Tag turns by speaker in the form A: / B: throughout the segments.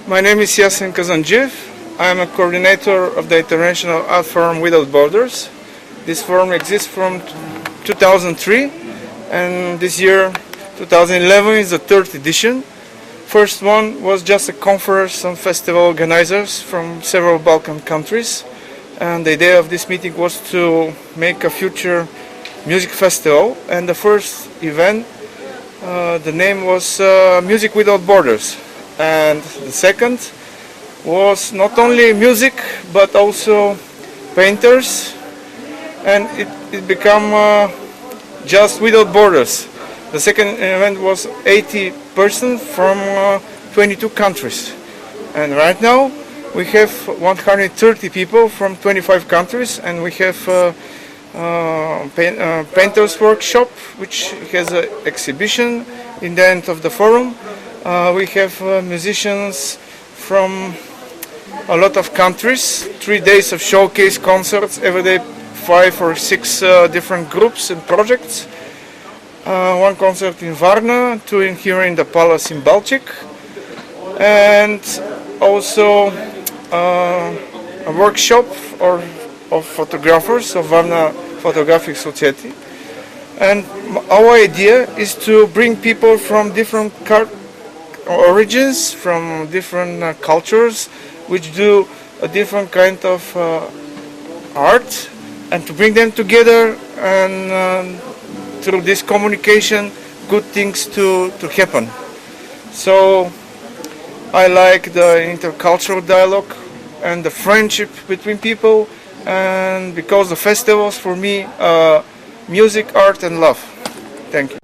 A: My name is Yasin Kazanjiv. I am a coordinator of the International Art Forum Without Borders. This forum exists from 2003, and this year, 2011, is the third edition. First one was just a conference and festival organizers from several Balkan countries, and the idea of this meeting was to make a future music festival. And the first event, the name was Music Without Borders, and the second was not only music but also painters, and it became just Without Borders. The second event was 80 persons from 22 countries, and right now we have 130 people from 25 countries, and we have painters workshop which has an exhibition in the end of the forum. We have musicians from a lot of countries, 3 days of showcase concerts, every day 5 or 6 different groups and projects. One concert in Varna, 2 here in the palace in Baltic, and also a workshop of photographers of Varna Photographic Society. And our idea is to bring people from different origins, from different cultures, which do a different kind of art, and to bring them together, and through this communication, good things to happen. So I like the intercultural dialogue and the friendship between people, and because the festivals for me are music, art and love. Thank you.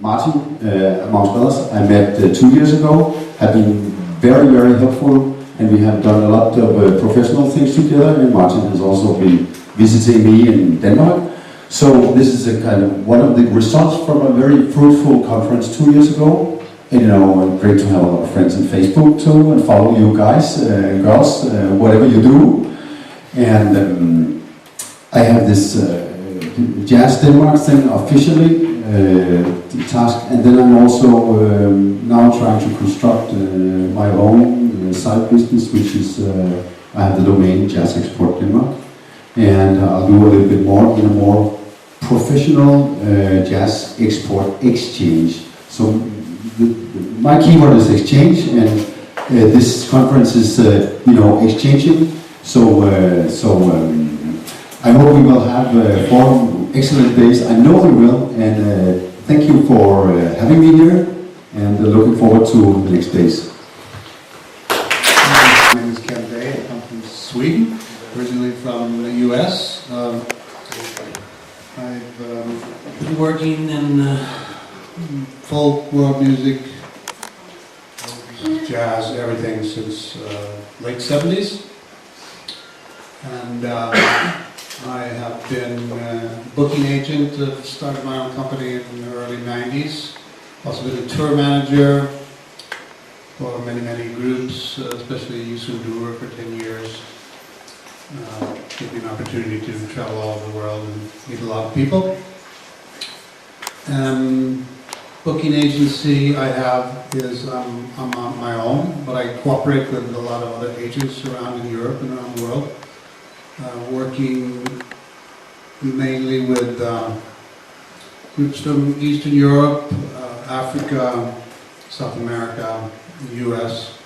B: Martin, amongst others, I met 2 years ago, have been very, very helpful, and we have done a lot of professional things together, and Martin has also been visiting me in Denmark. So this is a kind of one of the results from a very fruitful conference 2 years ago. And, you know, great to have a lot of friends on Facebook too, and follow you guys, girls, whatever you do. And I have this Jazz Denmark thing officially task, and then I'm also now trying to construct my own side business, which is I have the domain Jazz Export Denmark, and I'll do a little bit more in a more professional jazz export exchange. So my keyword is exchange, and this conference is exchanging. So I hope we will have 4 excellent days. I know we will, and thank you for having me here, and looking forward to the next days.
C: My name is Ken Day. I come from Sweden, originally from the US. I've been working in folk, world music, jazz, everything since late 70s. And I have been booking agent, started my own company in the early 90s. Also been a tour manager for many, many groups, especially Yusundur for 10 years. Gave me an opportunity to travel all over the world and meet a lot of people. Booking agency I have is I'm on my own, but I cooperate with a lot of other agents around in Europe and around the world. Working mainly with groups from Eastern Europe, Africa, South America, the US,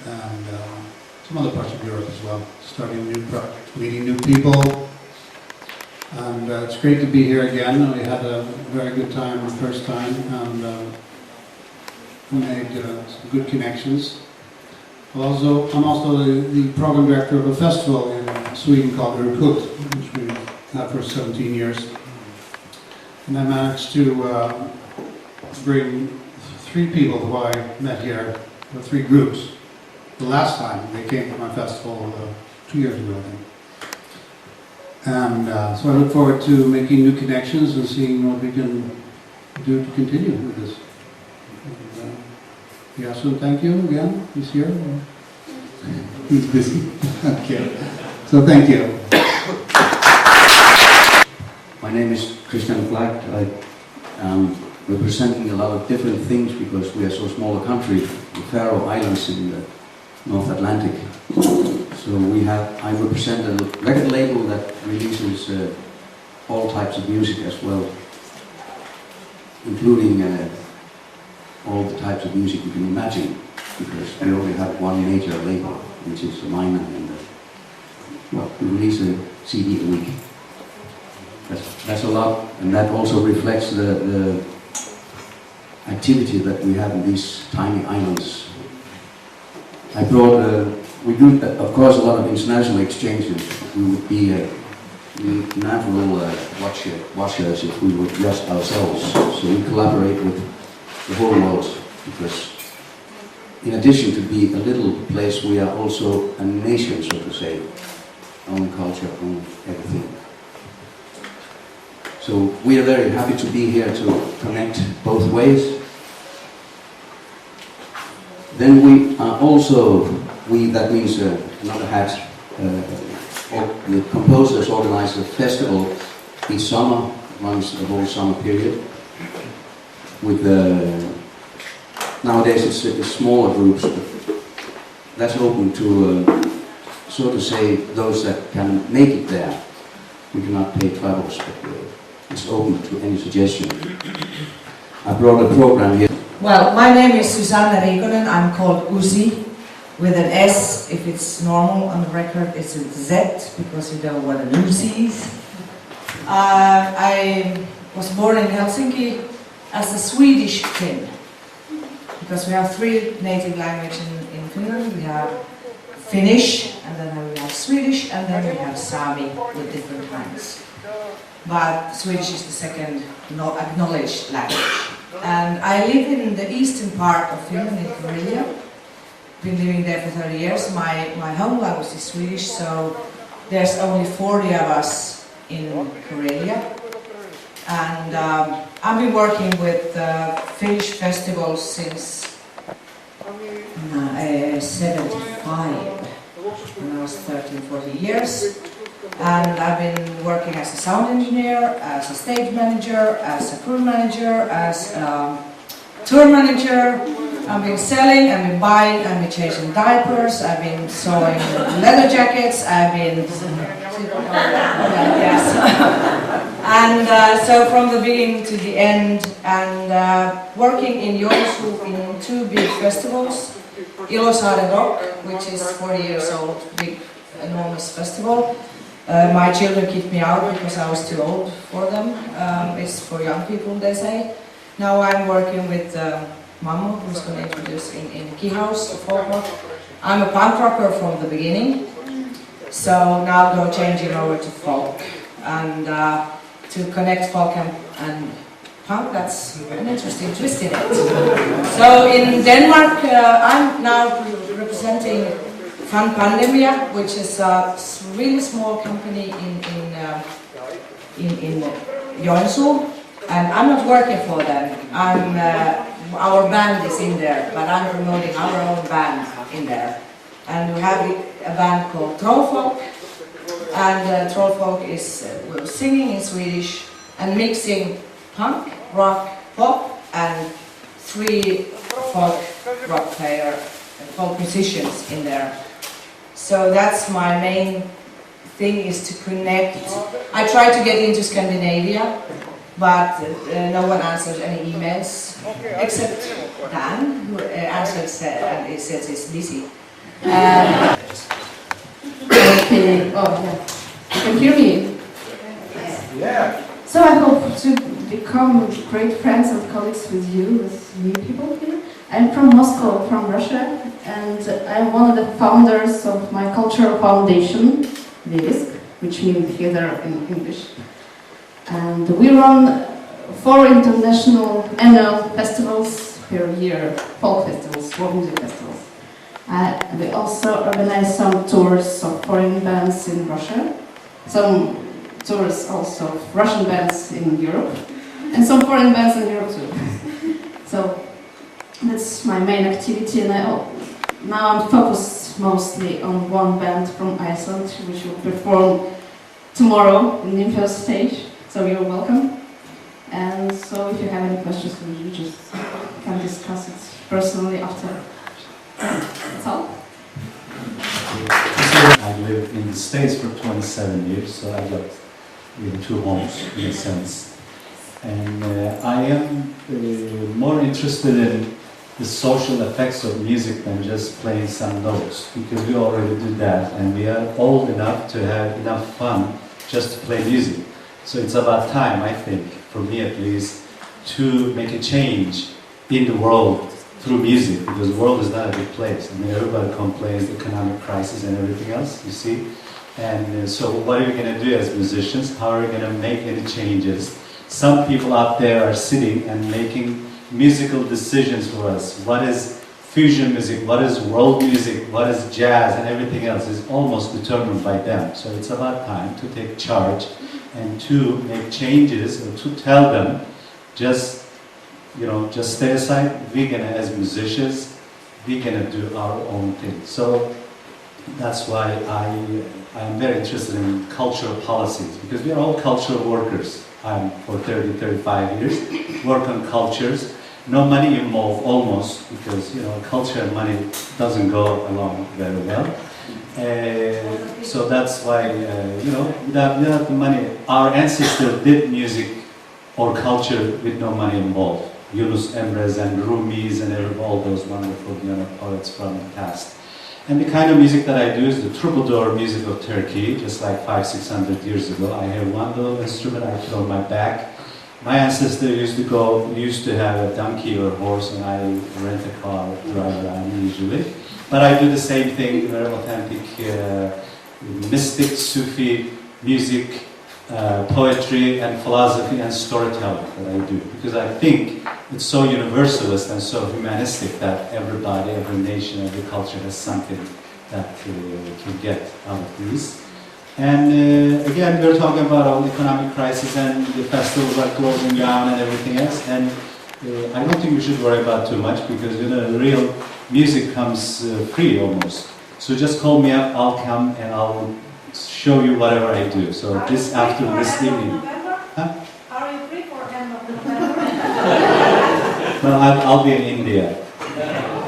C: and some other parts of Europe as well. Starting new projects, meeting new people, and it's great to be here again. We had a very good time the first time, and made some good connections. I'm also the program director of a festival in Sweden called Roux, which we've had for 17 years. And I managed to bring 3 people who I met here, or 3 groups. The last time they came to my festival 2 years ago, I think. And so I look forward to making new connections and seeing what we can do to continue with this. Yeah, so thank you again. He's here. He's busy. Okay. So thank you.
D: My name is Christian Black. I am
B: representing a lot of different things because we are so small a country, the Faroe Islands in the North Atlantic. So I represent a record label that releases all types of music as well, including all the types of music you can imagine, because we only have one major label, which is mine, and we release a CD a week. That's a lot, and that also reflects the activity that we have in these tiny islands. We do, of course, a lot of international exchanges. We would be natural watchers if we were just ourselves. So we collaborate with the whole world, because in addition to be a little place, we are also a nation, so to say. Own culture, own everything. So we are very happy to be here to connect both ways. Then we are also, that means another hat, the composers organize a festival each summer, runs the whole summer period. With nowadays it's smaller groups, but that's open to, so to say, those that can make it there. We cannot pay travels, but it's open to any suggestion. I brought a program here.
D: Well, my name is Susanna Reikonen. I'm called Uzi with an S. If it's normal on the record, it's a Z because you know what an Uzi is. I was born in Helsinki as a Swedish Finn, because we have three native languages in Finland. We have Finnish, and then we have Swedish, and then we have Sami with different kinds. But Swedish is the second acknowledged language. And I live in the eastern part of Finland, in Karelia. Been living there for 30 years. My home language is Swedish, so there's only 40 of us in Karelia. And I've been working with Finnish festivals since 75, when I was 13, 40 years. And I've been working as a sound engineer, as a stage manager, as a crew manager, as a tour manager. I've been selling, I've been buying, I've been changing diapers, I've been sewing leather jackets, I've been... yes. And so from the beginning to the end, and working in Joensuu in two big festivals. Ilosaaren Rock, which is 40 years old, big, enormous festival. My children kicked me out because I was too old for them. It's for young people, they say. Now I'm working with Mammo, who's going to introduce in Key House, folk rock. I'm a punk rocker from the beginning, so now I'm changing over to folk. And to connect folk and punk, that's an interesting twist in it. So in Denmark, I'm now representing Fun Pandemia, which is a really small company in Joensuu, and I'm not working for them. Our band is in there, but I'm promoting our own band in there. And we have a band called Trollfolk, and Trollfolk is we're singing in Swedish and mixing punk, rock, pop, and three folk rock player and folk musicians in there. So that's my main thing, is to connect. I try to get into Scandinavia, but no one answers any emails, except Dan, who answers and he says he's busy.
E: Okay. Oh, yeah. You can hear me?
A: Yeah.
E: So I hope to become great friends and colleagues with you, with new people here. I'm from Moscow, from Russia, and I'm one of the founders of my cultural foundation, Verisk, which means theater in English. And we run 4 international annual festivals per year, folk festivals, folk music festivals. We also organize some tours of foreign bands in Russia, some tours also of Russian bands in Europe, and some foreign bands in Europe too. So that's my main activity, and now I'm focused mostly on one band from Iceland, which will perform tomorrow in the Imperial stage, so you're welcome. And so if you have any questions, we just can discuss it personally after. That's all.
F: I lived in the States for 27 years, so I got two homes in a sense. And I am more interested in the social effects of music than just playing some notes, because we already do that, and we are old enough to have enough fun just to play music. So it's about time, I think, for me at least, to make a change in the world through music, because the world is not a big place. I mean, everybody complains, the economic crisis and everything else, you see. And so what are we going to do as musicians? How are we going to make any changes? Some people out there are sitting and making musical decisions for us. What is fusion music? What is world music? What is jazz? And everything else is almost determined by them. So it's about time to take charge and to make changes, or to tell them, just stay aside. We're gonna, as musicians, we're gonna do our own thing. So that's why I am very interested in cultural policies, because we are all cultural workers. I'm for 30, 35 years, work on cultures. No money involved almost, because culture and money doesn't go along very well. So that's why, without the money, our ancestors did music or culture with no money involved. Yunus Emre's and Roux and all those wonderful poets from the past. And the kind of music that I do is the troubadour music of Turkey, just like 500-600 years ago. I have one little instrument I put on my back. My ancestor used to have a donkey or a horse, and I rent a car, drive around usually. But I do the same thing, very authentic, mystic Sufi music, poetry and philosophy and storytelling that I do. Because I think it's so universalist and so humanistic that everybody, every nation, every culture has something that can get out of these. And again, we're talking about all the economic crisis and the festivals are closing down and everything else. And I don't think we should worry about too much, because the real music comes free almost. So just call me up, I'll come and I'll show you whatever I do. So this after this evening. Huh?
G: Are you free for end of November?
F: Well, I'll be in India.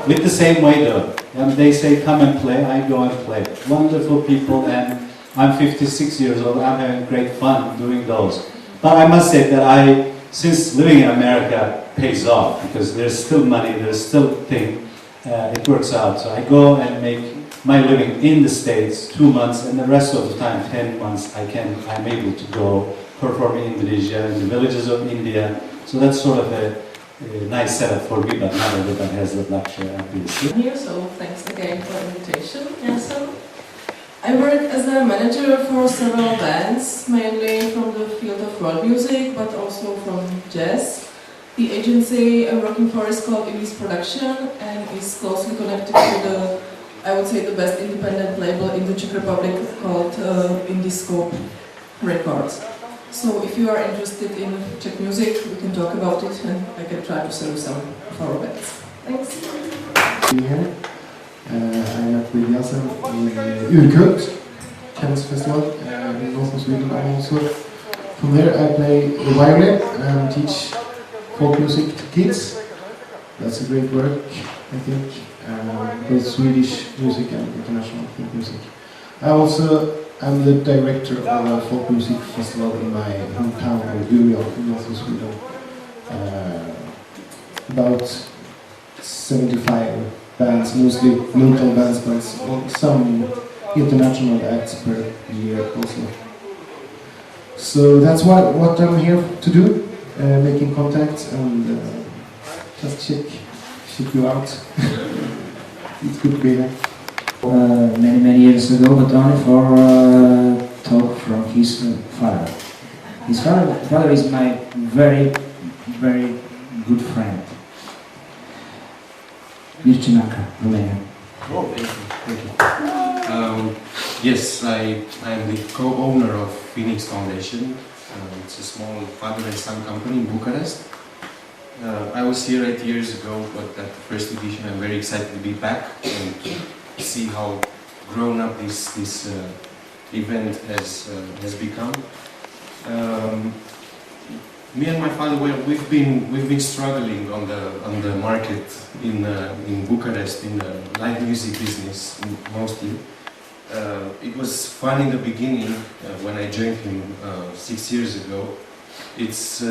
F: With the same way though. They say come and play, I go and play. Wonderful people, and I'm 56 years old, I'm having great fun doing those. But I must say that since living in America pays off, because there's still money, there's still thing, it works out. So I go and make my living in the States 2 months, and the rest of the time, 10 months, I'm able to go perform in Indonesia, in the villages of India. So that's sort of a nice setup for me, but not everybody has the luxury, obviously.
H: Here, so thanks again for the invitation. Yeah, so I work as a manager for several bands, mainly from the field of world music, but also from jazz. The agency I'm working for is called Indie's Production, and is closely connected to I would say the best independent label in the Czech Republic, called Indie Records. So if you are interested in Czech music, we can talk about it, and I can try to serve some of our bands. Thanks.
I: Here. I met with Jasa in Urkult, Chemist Festival in north of Sweden. Also from there I play the violin and teach folk music to kids. That's a great work, I think, both Swedish music and international folk music. I also am the director of a folk music festival in my hometown of Umeå in north of Sweden. About 75 bands, mostly local bands, but some international acts per year also. So that's what I'm here to do, making contacts and just check you out. It's good to be here.
J: Many years ago, but only for talk from his father. His father is my very good friend. Mircinanca, Romania.
K: Oh, thank you. Yes, I am the co-owner of Phoenix Foundation. It's a small father and son company in Bucharest. I was here 8 years ago, but at the first edition I'm very excited to be back and see how grown up this event has become. me and my father, we've been struggling on the market in Bucharest in the live music business mostly. It was fun in the beginning when I joined him 6 years ago. It's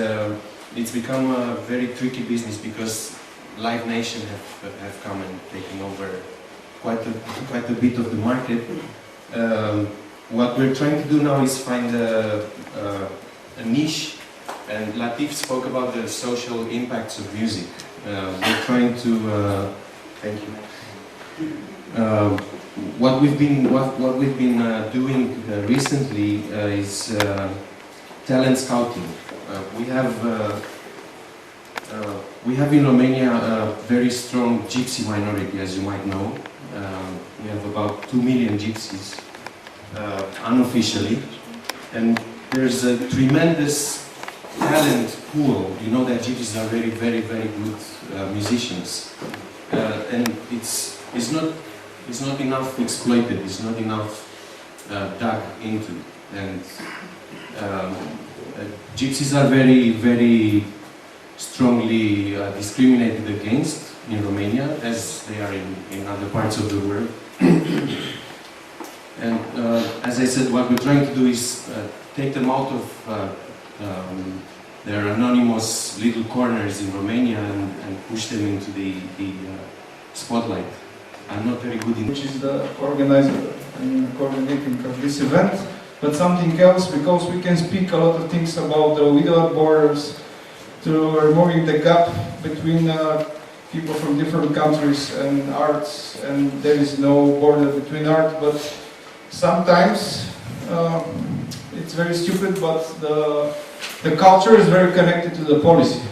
K: become a very tricky business because Live Nation have come and taken over quite a bit of the market. What we're trying to do now is find a niche, and Latif spoke about the social impacts of music. We're trying to thank you. What we've been doing recently is talent scouting. We have in Romania a very strong gypsy minority, as you might know. We have about 2 million gypsies unofficially, and there's a tremendous talent pool. You know that gypsies are very, very, very good musicians, and it's not enough exploited. It's not enough dug into, and gypsies are very, very strongly discriminated against in Romania, as they are in other parts of the world. And as I said, what we're trying to do is take them out of their anonymous little corners in Romania and push them into the spotlight. I'm not very good in...
A: Which is the organizer and coordinating of this event, but something else, because we can speak a lot of things about without borders, to removing the gap between people from different countries and arts, and there is no border between art, but sometimes it's very stupid, but the culture is very connected to the policy.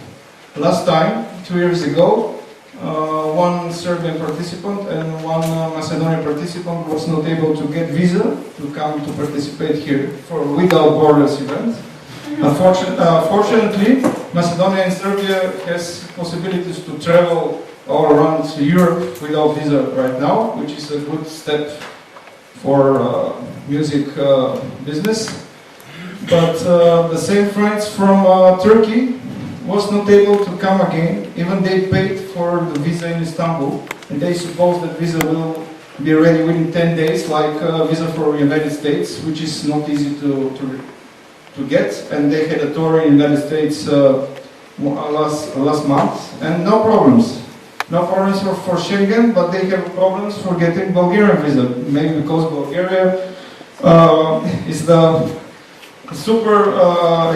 A: Last time, 2 years ago, one Serbian participant and one Macedonian participant was not able to get visa to come to participate here for Without Borders event. Fortunately, Macedonia and Serbia has possibilities to travel all around Europe without visa right now, which is a good step for music business. But the same friends from Turkey was not able to come again, even they paid for the visa in Istanbul, and they suppose that visa will be ready within 10 days, like visa for United States, which is not easy to get, and they had a tour in the United States last month, and no problems. No problems for Schengen, but they have problems for getting Bulgarian visa, maybe because Bulgaria is the super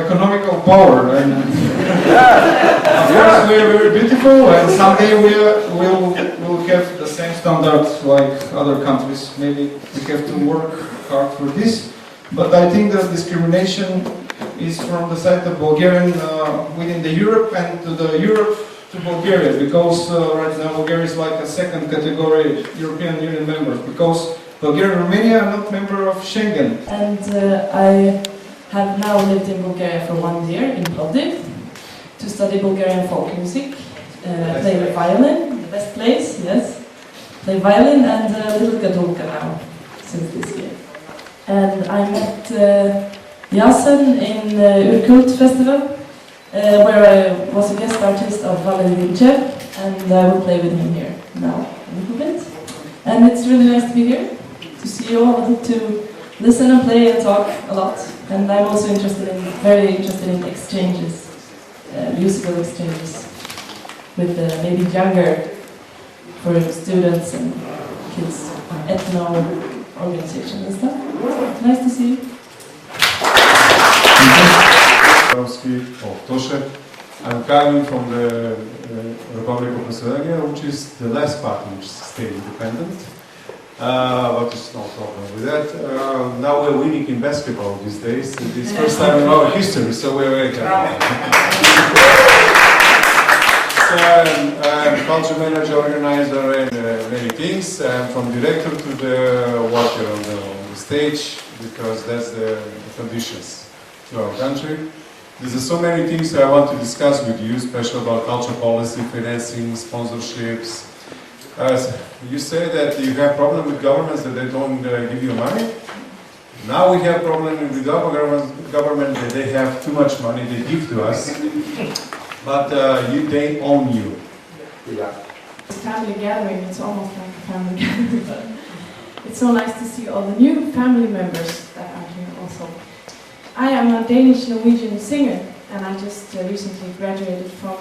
A: economical power, and of course we are very beautiful, and someday we'll have the same standards like other countries. Maybe we have to work hard for this, but I think that discrimination is from the side of Bulgarian within the Europe and to the Europe to Bulgaria, because right now Bulgaria is like a second category European Union member, because Bulgaria and Romania are not member of Schengen.
H: And I have now lived in Bulgaria for 1 year in Plovdiv to study Bulgarian folk music, play the violin, the best place, yes, play violin and little gadulka now, since this year. And I met Yasen in Urkult Festival, where I was a guest artist of Valery Vinchev, and I will play with him here now a little bit. And it's really nice to be here, to see you all, to listen and play and talk a lot. And I'm also very interested in exchanges, musical exchanges, with maybe younger, for students and kids, ethno organization and stuff. Nice to see you.
L: I'm coming from the Republic of Macedonia, which is the last part which stay independent. But it's no problem with that. Now we're winning in basketball these days. It's the first time in our history, so we're very happy. So I'm culture manager, organizer, and many things. I'm from director to the worker on the stage, because that's the conditions to our country. There's so many things I want to discuss with you, especially about culture policy, financing, sponsorships. You say that you have problem with governments that they don't give you money. Now we have problem with our government that they have too much money they give to us, but they own you.
M: Family gathering, it's almost like a family gathering. It's so nice to see all the new family members that are here also. I am a Danish-Norwegian singer, and I just recently graduated from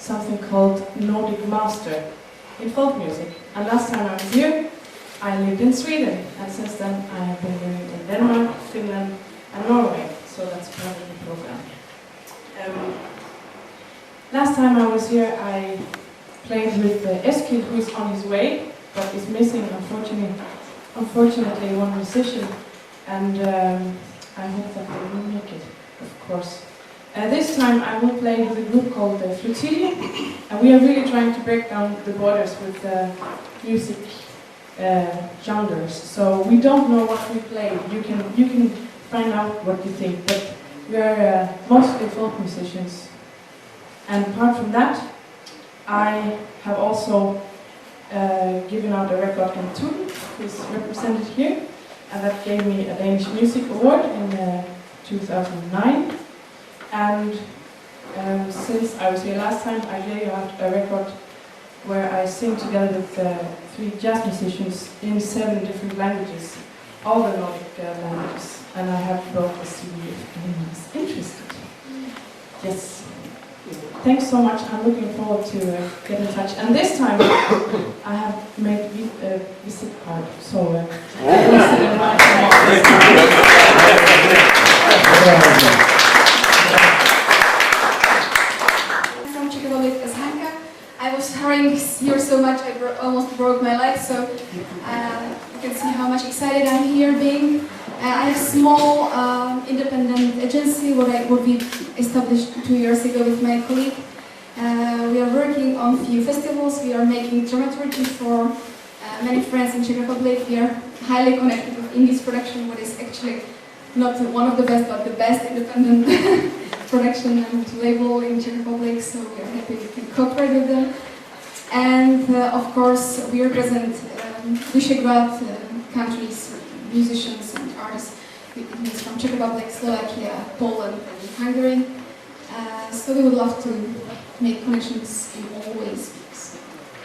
M: something called Nordic Master in folk music. And last time I was here, I lived in Sweden, and since then I have been living in Denmark, Finland, and Norway. So that's part of the program. Last time I was here, I played with Eskil, who is on his way, but is missing, unfortunately, one musician, and I hope that they will make it, of course. This time I will play with a group called Flotille, and we are really trying to break down the borders with music genres. So we don't know what we play. You can find out what you think, but we are mostly folk musicians. And apart from that, I have also given out a record in Thun, which is represented here, and that gave me a Danish Music Award in 2009. And since I was here last time, I gave out a record where I sing together with 3 jazz musicians in 7 different languages, all the Nordic languages. And I have brought this to you if anyone is interested. Yes. Thanks so much. I'm looking forward to get in touch. And this time, I have made a visit card. So,
N: from Czech Republic as Hanka. I was hurrying here so much I almost broke my leg. So you can see how much excited I'm here being. I have a small independent agency what we established 2 years ago with my colleague. We are working on a few festivals. We are making dramaturgy for many friends in Czech Republic. We are highly connected with Indies production, what is actually not one of the best, but the best independent production and label in Czech Republic. So we are happy we can cooperate with them. And of course, we represent Visegrad countries, musicians and artists from Czech Republic, Slovakia, Poland and Hungary. So we would love to make connections in all ways because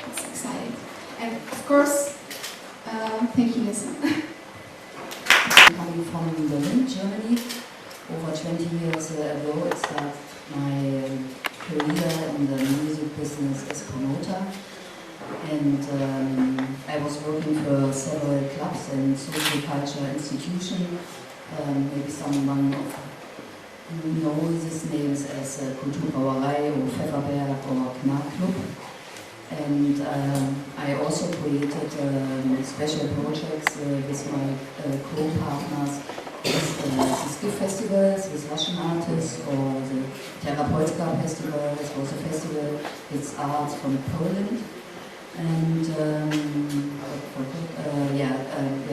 N: it's exciting. And of course, thank you, Lisa.
O: Coming from Berlin, Germany, over 20 years ago I started my career in the music business as promoter. And I was working for several clubs and social culture institutions. Maybe someone knows these names as Kulturbrauerei or Pfefferberg or Knarrklub. And I also created special projects with my co-partners, the ski festivals with Russian artists, or the Terapeutka festival. It was a festival with arts from Poland. And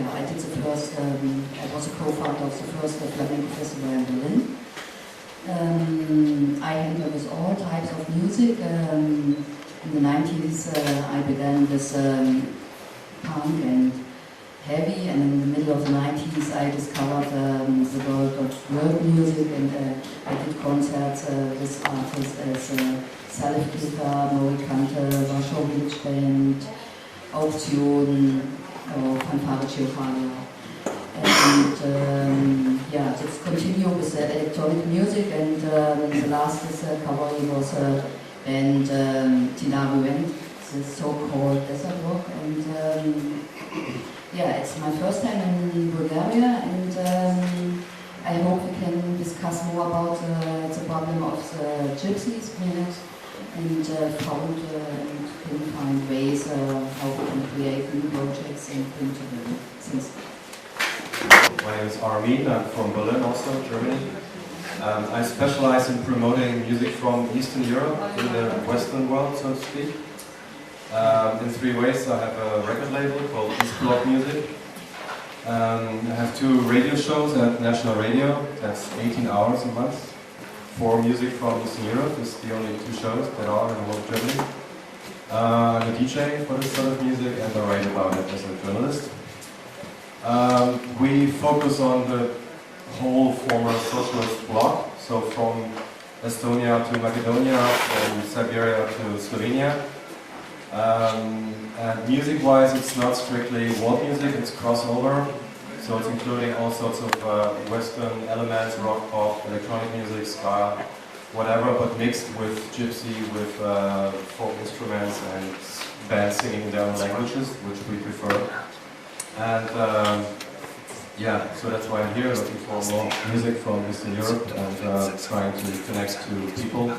O: I did the first, I was a co-founder of the first flamenco festival in Berlin. I handle with all types of music. In the 90s I began with punk and heavy, and in the middle of the 90s I discovered the world of world music, and I did concerts with artists as Salif Nori Kante, Warschau Village Band, Auktion, or Fanfare Ceofalia. And just continue with the electronic music, and the last cavalry was band Tinaru, the so-called desert rock. And it's my first time in Bulgaria, and I hope we can discuss more about the problem of the gypsies, perhaps, and can find ways how we can create new projects and bring to the things.
P: My name is Armin, I'm from Berlin also, Germany. I specialize in promoting music from Eastern Europe in the Western world, so to speak. In 3 ways. I have a record label called East Block Music. I have 2 radio shows at National Radio, that's 18 hours a month, for music from Eastern Europe. It's the only 2 shows that are in the whole of Germany. I'm a DJ for this sort of music, and I write about it as a journalist. We focus on the whole former socialist bloc, so from Estonia to Macedonia, from Siberia to Slovenia. And music-wise, it's not strictly world music, it's crossover. So it's including all sorts of Western elements, rock, pop, electronic music, ska, whatever, but mixed with gypsy, with folk instruments and bands singing in their own languages, which we prefer. And yeah, so that's why I'm here, looking for more music from Eastern Europe and trying to connect to people.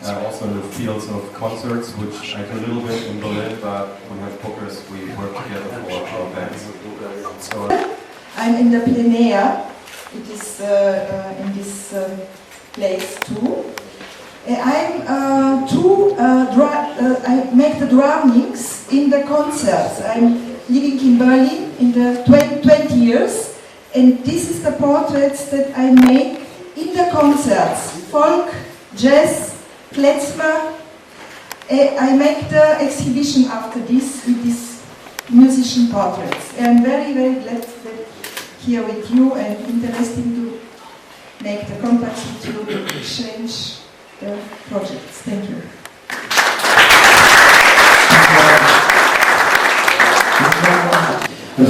P: Also in the fields of concerts, which I do a little bit in Berlin, but we have bookers, we work together for our bands. So,
Q: I'm in the plein air. It is in this place too. I make the drummings in the concerts. I'm living in Berlin in the 20 years, and this is the portraits that I make in the concerts. Folk, jazz, klezmer. I make the exhibition after this with these musician portraits. I'm very, very glad that here with you and interesting to make the contact with you to exchange the projects. Thank you.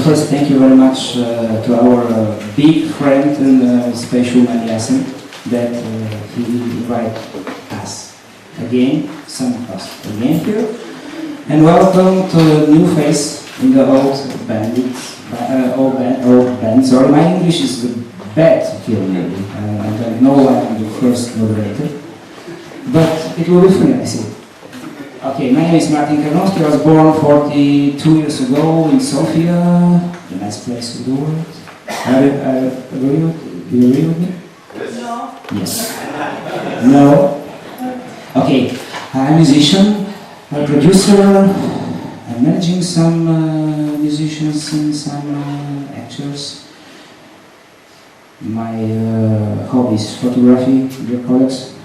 J: First, thank you very much to our big friend and special Yasin that he invited us again, some of us again here. And welcome to the new face in the old band. Old band. Sorry, my English is bad here maybe. I don't know why I'm the first moderator. But it will be funny, I see. Okay, my name is Martin Karnowski. I was born 42 years ago in Sofia, the nice place of the world. You agree with me?
Q: No.
J: Yes. No? Okay, I'm a musician, a producer. I'm managing some musicians and some actors. My hobby is photography, dear colleagues.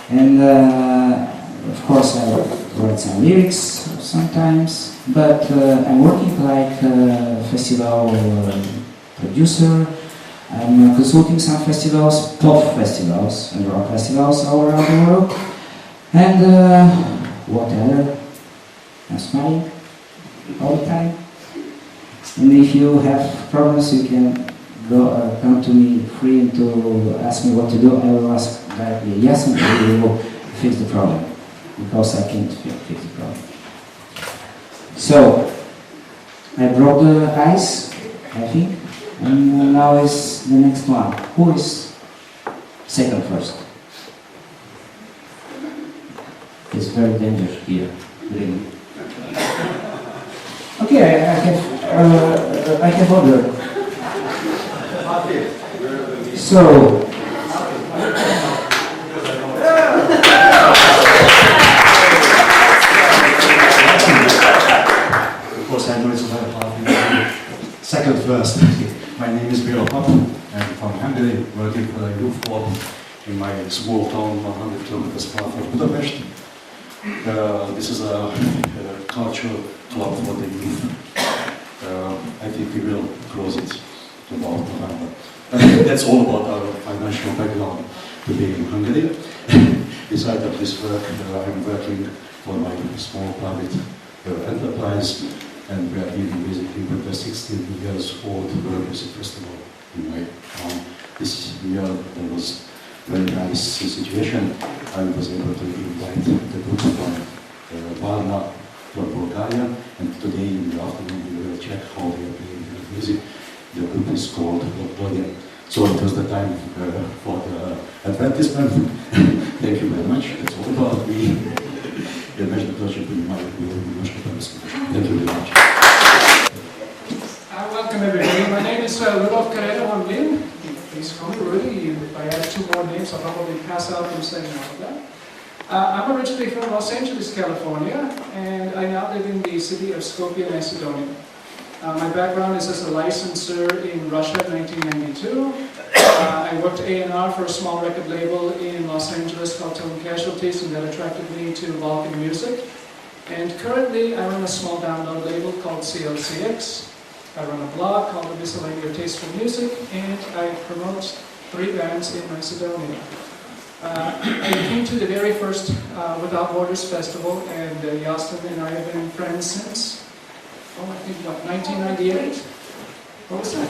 J: And of course I write some lyrics sometimes, but I'm working like a festival producer. I'm consulting some festivals, pop festivals and rock festivals all around the world. And whatever. I'm smiling all the time. And if you have problems, you can come to me free and to ask me what to do. I will ask directly yes, and we will fix the problem, because I can't fix the problem. So I broke the ice, I think, and now is the next one. Who is second first? It's very dangerous here, really. Okay, I have order. So,
R: of course, I know it's very hard. Second first. My name is Bela Pap. I'm from Hungary, working for a youth club in my small town, 100 kilometers far from Budapest. This is a cultural club for the youth. I think we will close it about November. That's all about our financial background to be in Hungary. Besides of this work, I'm working for my small private enterprise, and we are dealing basically with the 16 years old world music festival in my town. This year there was a very nice situation. I was able to invite the group from Varna, from Bulgaria, and today in the afternoon we will check how they are playing music. The group is called Bulgaria. So it was the time for the advertisement. Thank you very much. That's all about me. Thank you very much.
S: Welcome everybody. My name is Rudolf Carrero Hamlin. Please come Rudy. If I add 2 more names, I'll probably pass out from saying all of that. I'm originally from Los Angeles, California, and I now live in the city of Skopje, Macedonia. My background is as a licensor in Russia in 1992. I worked A&R for a small record label in Los Angeles called Tone Casualties, and that attracted me to Balkan music. And currently I run a small download label called CLCX. I run a blog called The Miscellany of Tasteful Music, and I promote 3 bands in Macedonia. I came to the very first Without Borders Festival, and Yasin and I have been friends since, I think, 1998? What was that?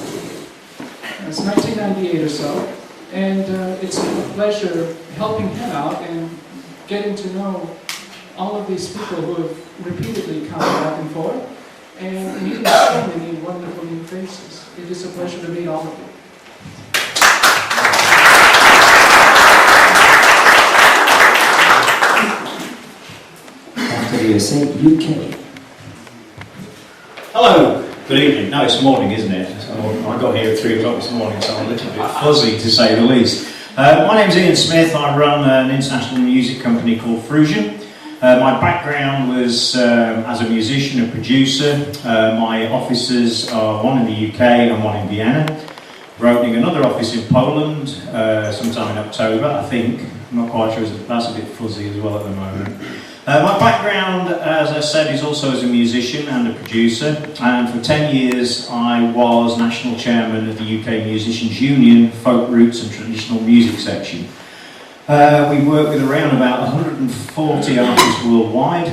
S: It's 1998 or so. And it's a pleasure helping him out and getting to know all of these people who have repeatedly come back and forth, and meeting so many wonderful new faces. It is a pleasure to meet all of you.
J: After USA, UK.
T: Hello, good evening. No, it's morning, isn't it? I got here at 3 o'clock this morning, so I'm a little bit fuzzy to say the least. My name's Ian Smith. I run an international music company called Frusion. My background was as a musician and producer. My offices are one in the UK and one in Vienna. We're opening another office in Poland sometime in October, I think. I'm not quite sure, that's a bit fuzzy as well at the moment. My background, as I said, is also as a musician and a producer, and for 10 years I was national chairman of the UK Musicians Union Folk Roots and Traditional Music section. We work with around about 140 artists worldwide,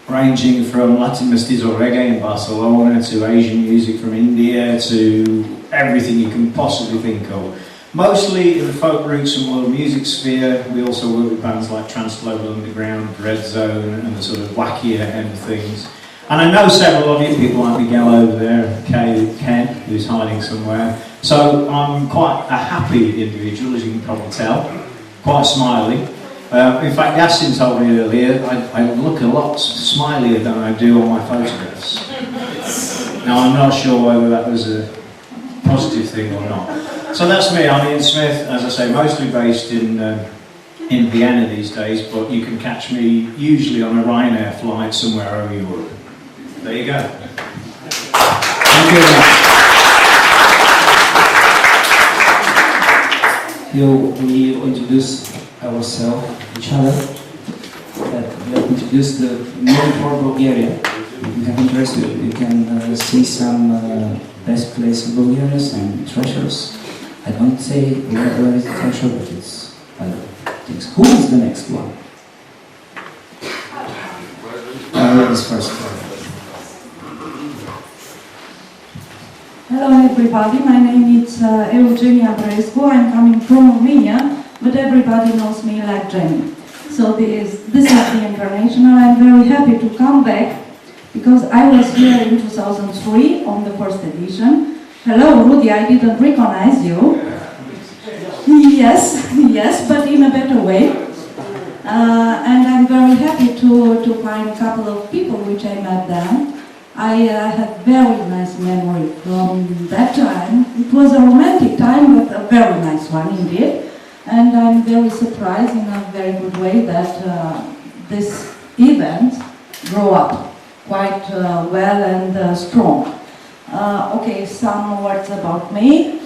T: ranging from Latin mestizo reggae in Barcelona to Asian music from India to everything you can possibly think of. Mostly in the folk roots and world music sphere. We also work with bands like Trans-Global Underground, Red Zone, and the sort of wackier end of things. And I know several of you, people like Miguel over there, Ken, who's hiding somewhere. So I'm quite a happy individual, as you can probably tell, quite smiley. In fact, Yasin told me earlier, I look a lot smilier than I do on my photographs. Now I'm not sure whether that was a positive thing or not. So that's me, I'm Ian Smith, as I say, mostly based in Vienna these days, but you can catch me usually on a Ryanair flight somewhere over Europe. There you go. Thank you very much.
J: Here we introduce ourselves, each other. Let's introduce the name for Bulgaria. If you have interest, you can see some best place in Bulgaria, some treasures. I don't say where is the treasure, but it's other things. Who is the next one? Ladies first.
U: Hello everybody, my name is Eugenia Brescu. I'm coming from Romania, but everybody knows me like Jenny. So this is the international. I'm very happy to come back because I was here in 2003 on the first edition. Hello Rudy, I didn't recognize you. Yes, but in a better way. And I'm very happy to find a couple of people which I met then. I had very nice memory from that time. It was a romantic time, but a very nice one indeed. And I'm very surprised in a very good way that this event grew up quite well and strong. Okay, some words about me.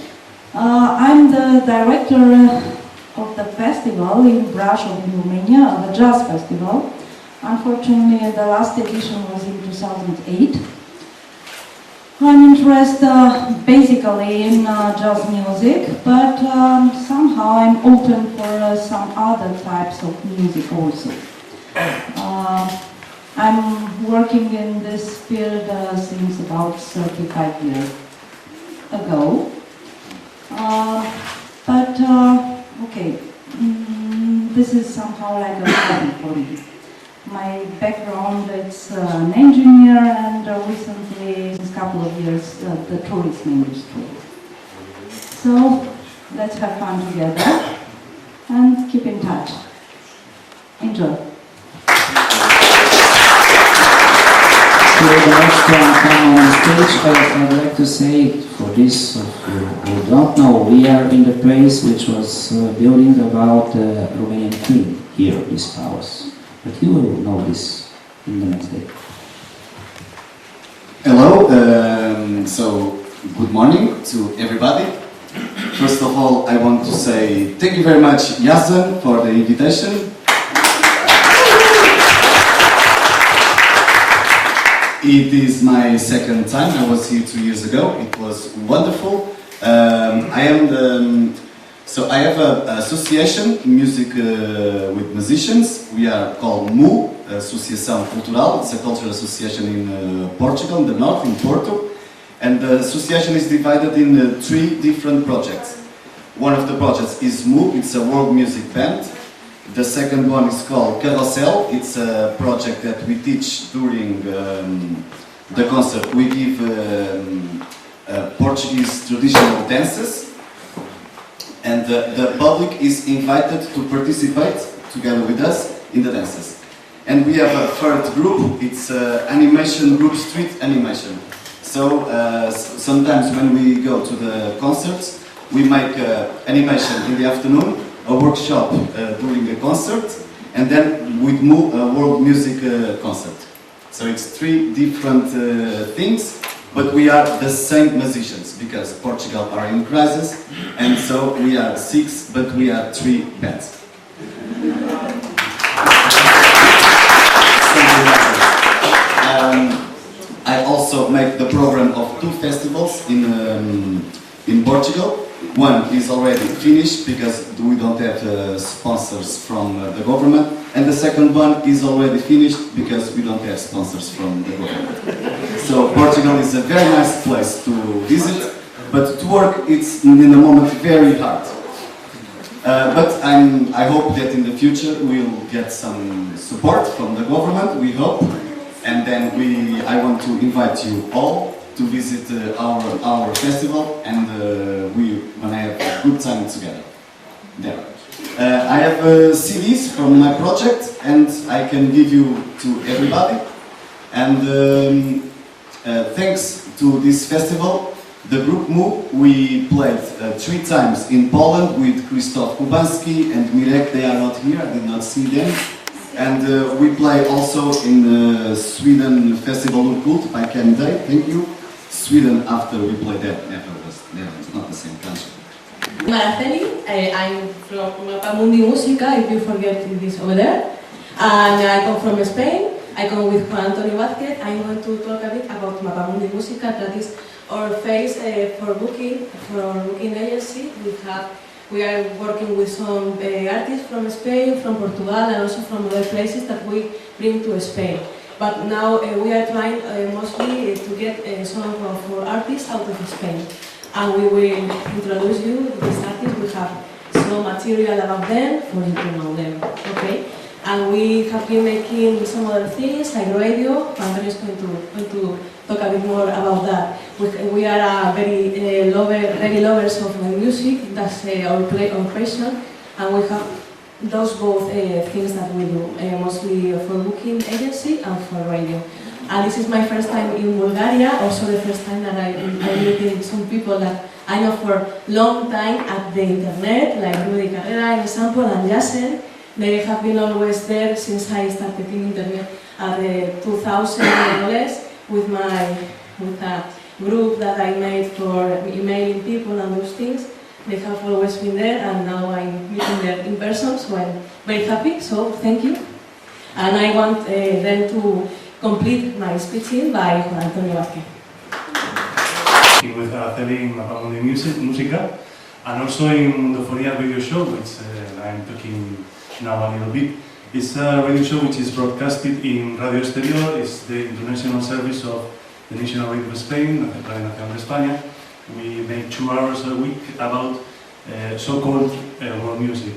U: I'm the director of the festival in Brașov in Romania, the Jazz Festival. Unfortunately, the last edition was in 2008. I'm interested basically in jazz music, but somehow I'm open for some other types of music also. I'm working in this field since about 35 years ago. Okay, this is somehow like a hobby for me. My background is an engineer and recently, since a couple of years, the tourism industry. So let's have fun together and keep in touch. Enjoy.
J: So the next one come on stage, I'd like to say for this of you who don't know, we are in the place which was building about the Romanian Queen here, this palace. But you will know this in the next day.
V: Hello, so good morning to everybody. First of all, I want to say thank you very much, Yasin, for the invitation. It is my second time. I was here 2 years ago. It was wonderful. I have an association, music with musicians. We are called MU, Associação Cultural. It's a cultural association in Portugal, in the north, in Porto. And the association is divided in 3 different projects. One of the projects is MU, it's a world music band. The second one is called Carousel. It's a project that we teach during the concert. We give Portuguese traditional dances, and the public is invited to participate together with us in the dances. And we have a third group. It's animation group, street animation. So sometimes when we go to the concerts, we make animation in the afternoon, a workshop during the concert, and then we move a world music concert. So it's 3 different things, but we are the same musicians because Portugal are in crisis, and so we are 6, but we are 3 bands. I also make the program of 2 festivals in Portugal. One is already finished because we don't have sponsors from the government, and the second one is already finished because we don't have sponsors from the government. So Portugal is a very nice place to visit, but to work it's in the moment very hard. But I hope that in the future we'll get some support from the government, we hope, and then I want to invite you all to visit our festival, and we want to have a good time together there. I have CDs from my project, and I can give you to everybody. And thanks to this festival, the group MU, we played 3 times in Poland with Krzysztof Kubanski and Mirek. They are not here, I did not see them. And we play also in Sweden Festival of Cult by Ken Day, thank you. Sweden after we played that, it's not the same country.
B: Maraceli, I'm from Mapamundi Música, if you forget this over there. And I come from Spain. I come with Juan Antonio Vázquez. I'm going to talk a bit about Mapamundi Música, that is our face for booking agency. We are working with some artists from Spain, from Portugal, and also from other places that we bring to Spain. But now we are trying mostly to get some of our artists out of Spain. And we will introduce you to these artists. We have some material about them for you to know them, okay? And we have been making some other things like radio. Antonio is going to talk a bit more about that. We are very lovers of music. That's our passion, and we have those both things that we do, mostly for booking agency and for radio. And this is my first time in Bulgaria, also the first time that I'm meeting some people that I know for a long time at the internet, like Rudy Carrera, for example, and Jasen. They have been always there since I started in internet at the 2000 more or less with a group that I made for emailing people and those things. They have always been there, and now I'm meeting them in person, so I'm very happy, so thank you. And I want then to complete my speech by Juan Antonio Vázquez.
C: With Araceli in Mapamundi Música, and also in the Fonia radio show, which I'm talking now a little bit. It's a radio show which is broadcasted in Radio Exterior. It's the international service of the National Radio of Spain, Radio Nacional de España. We make 2 hours a week about so-called world music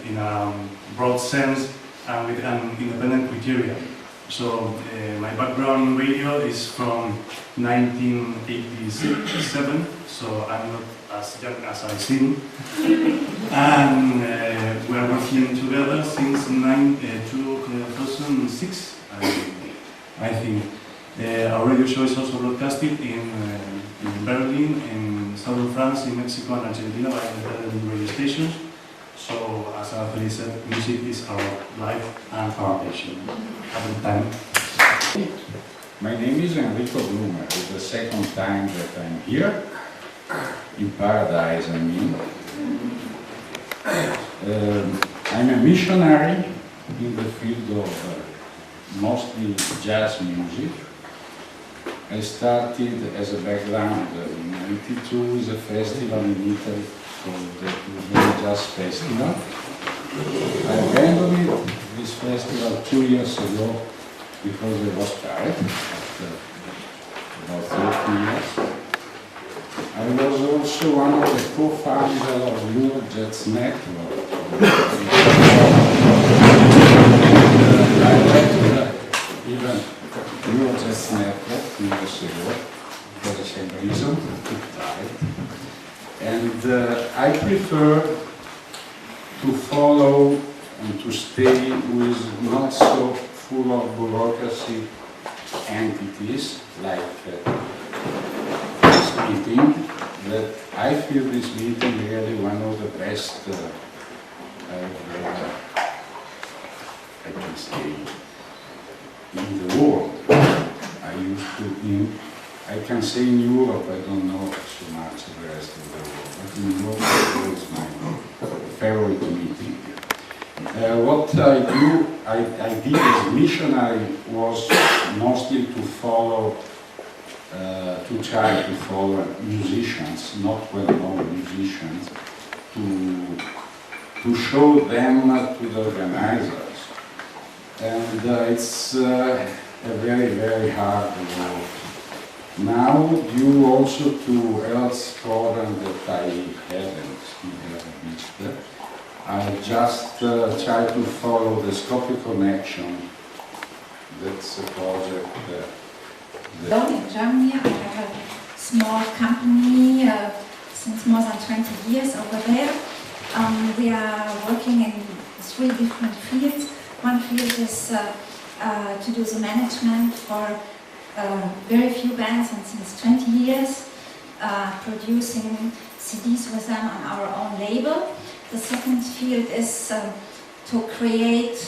C: in a broad sense and with an independent criteria. So my background in radio is from 1987, so I'm not as young as I seem. And we are working together since 2006, I think. Our radio show is also broadcasted in Berlin, in southern France, in Mexico and Argentina by independent radio stations. So, as Anthony said, music is our life and our passion. Have a good time.
W: My name is Enrico Blumer. It's the second time that I'm here, in paradise, I mean. I'm a missionary in the field of mostly jazz music. I started as a background in '92 with a festival in Italy called the Bulgaria Jazz Festival. I abandoned this festival 2 years ago because I was tired after about 30 years. I was also one of the co-founders of Eurojazz Network. I left even Eurojazz Network 2 years ago for the same reason, too tired. And I prefer to follow and to stay with not so full of bureaucracy entities like this meeting, that I feel this meeting really one of the best I can say in the world. I can say in Europe, I don't know so much the rest of the world, but in Europe it was my favorite meeting. What I did as missionary was mostly to follow, to try to follow musicians, not well-known musicians, to show them to the organizers. And it's a very, very hard work. Now, due also to health program that I haven't reached, I just try to follow the Skopje Connection. That's a project
D: In Germany, I have a small company since more than 20 years over there. We are working in 3 different fields. One field is to do the management for very few bands, and since 20 years, producing CDs with them on our own label. The second field is to create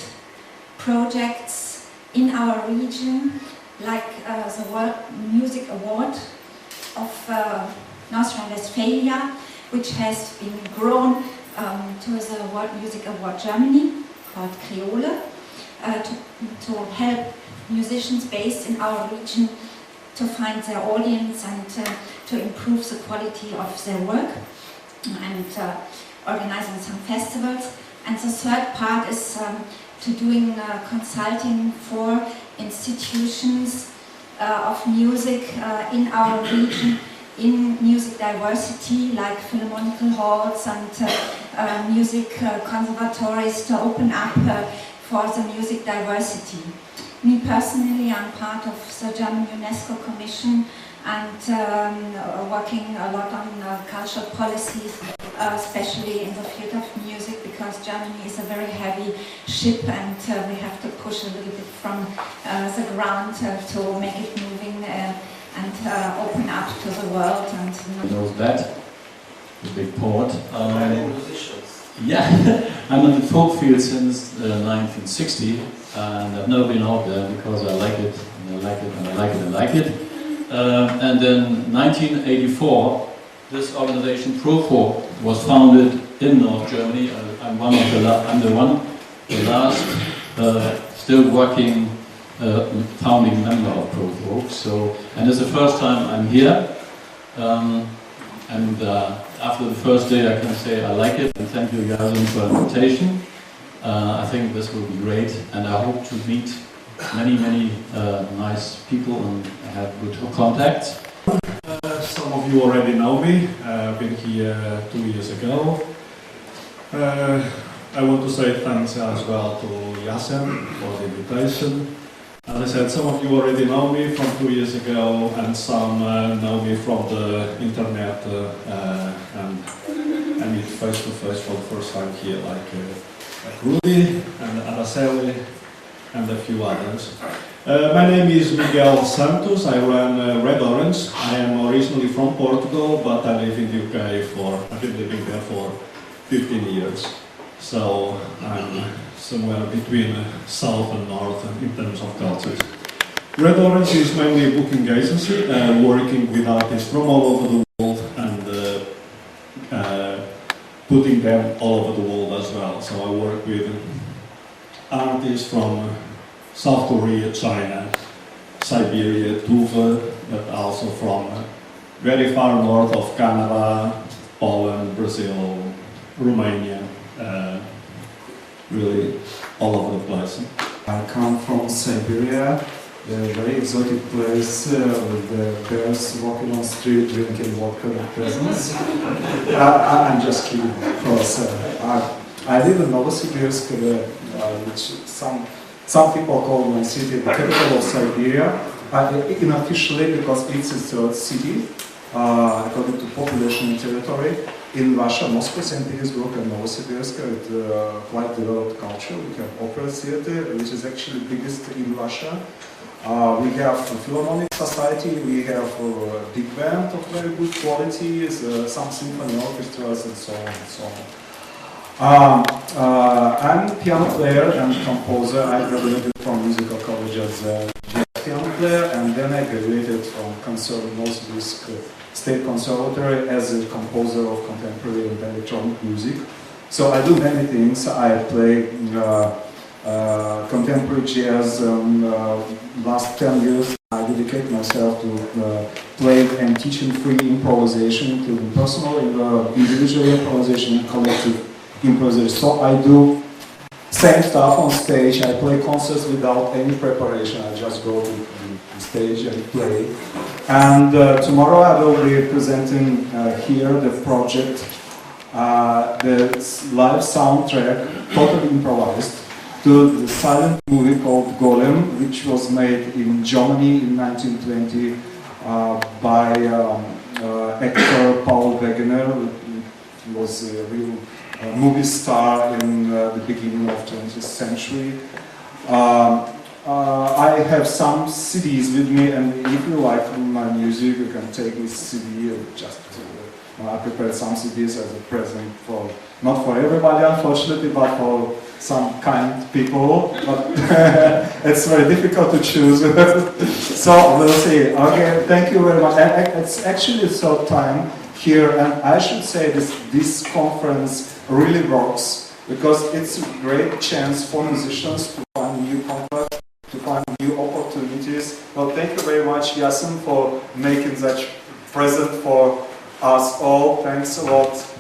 D: projects in our region, like the World Music Award of North Rhine-Westphalia, which has been grown to the World Music Award Germany, called Creole, to help musicians based in our region to find their audience and to improve the quality of their work, and organizing some festivals. And the third part is to doing consulting for institutions of music in our region, in music diversity, like philharmonical halls and music conservatories, to open up for the music diversity. Me personally, I'm part of the German UNESCO Commission and working a lot on cultural policies, especially in the field of music, because Germany is a very heavy ship and we have to push a little bit from the ground to make it moving and open up to the world. And
E: knows that, the big port. Yeah, I'm in the folk field since 1960, and I've never been out there because I like it, and I like it, and I like it, and I like it. And in 1984, this organization Profo was founded in North Germany. I'm the last still working founding member of Profo. So, and it's the first time I'm here. After the first day, I can say I like it, and thank you guys for the invitation. I think this will be great, and I hope to meet many nice people and have good contacts.
C: Some of you already know me. I've been here 2 years ago. I want to say thanks as well to Yasen for the invitation. As I said, some of you already know me from 2 years ago, and some know me from the internet, and I meet face to face for the first time here, like Rudy and Araceli and a few others. My name is Miguel Santos. I run Red Orange. I am originally from Portugal, but I live in the UK I've been living there for 15 years. So I'm somewhere between south and north in terms of cultures. Red Orange is mainly a booking agency, working with artists from all over the world and putting them all over the world as well. So I work with artists from South Korea, China, Siberia, Tuva,
E: but also from very far north of Canada, Poland, Brazil, Romania, really all over the place.
F: I come from Siberia, a very exotic place with the bears walking on the street drinking vodka with peasants. I'm just kidding, of course. I live in Novosibirsk, which some people call my city the capital of Siberia. Unofficially, because it's a third city, according to population and territory. In Russia, Moscow, St. Petersburg and Novosibirsk with quite developed culture. We have opera theater, which is actually biggest in Russia. We have a Philharmonic Society, we have a big band of very good quality, some symphony orchestras and so on and so on. I'm a piano player and composer. I graduated from musical college as a jazz piano player, and then I graduated from Novosibirsk State Conservatory as a composer of contemporary and electronic music. So I do many things. I play contemporary jazz. Last 10 years I dedicate myself to playing and teaching free improvisation, including personal, individual improvisation and collective improvisation. So I do same stuff on stage. I play concerts without any preparation. I just go to the stage and play. And tomorrow I will be presenting here the project, the live soundtrack, totally improvised, to the silent movie called Golem, which was made in Germany in 1920 by actor Paul Wegener. He was a real movie star in the beginning of 20th century. I have some CDs with me, and if you like my music, you can take this CD. I prepared some CDs as a present for, not for everybody unfortunately, but for some kind people, but it's very difficult to choose. So we'll see. Okay, thank you very much. And it's actually the third time here, and I should say this conference really works, because it's a great chance for musicians to find new contacts, to find new opportunities. Well, thank you very much, Yasin, for making such present for us all. Thanks a lot.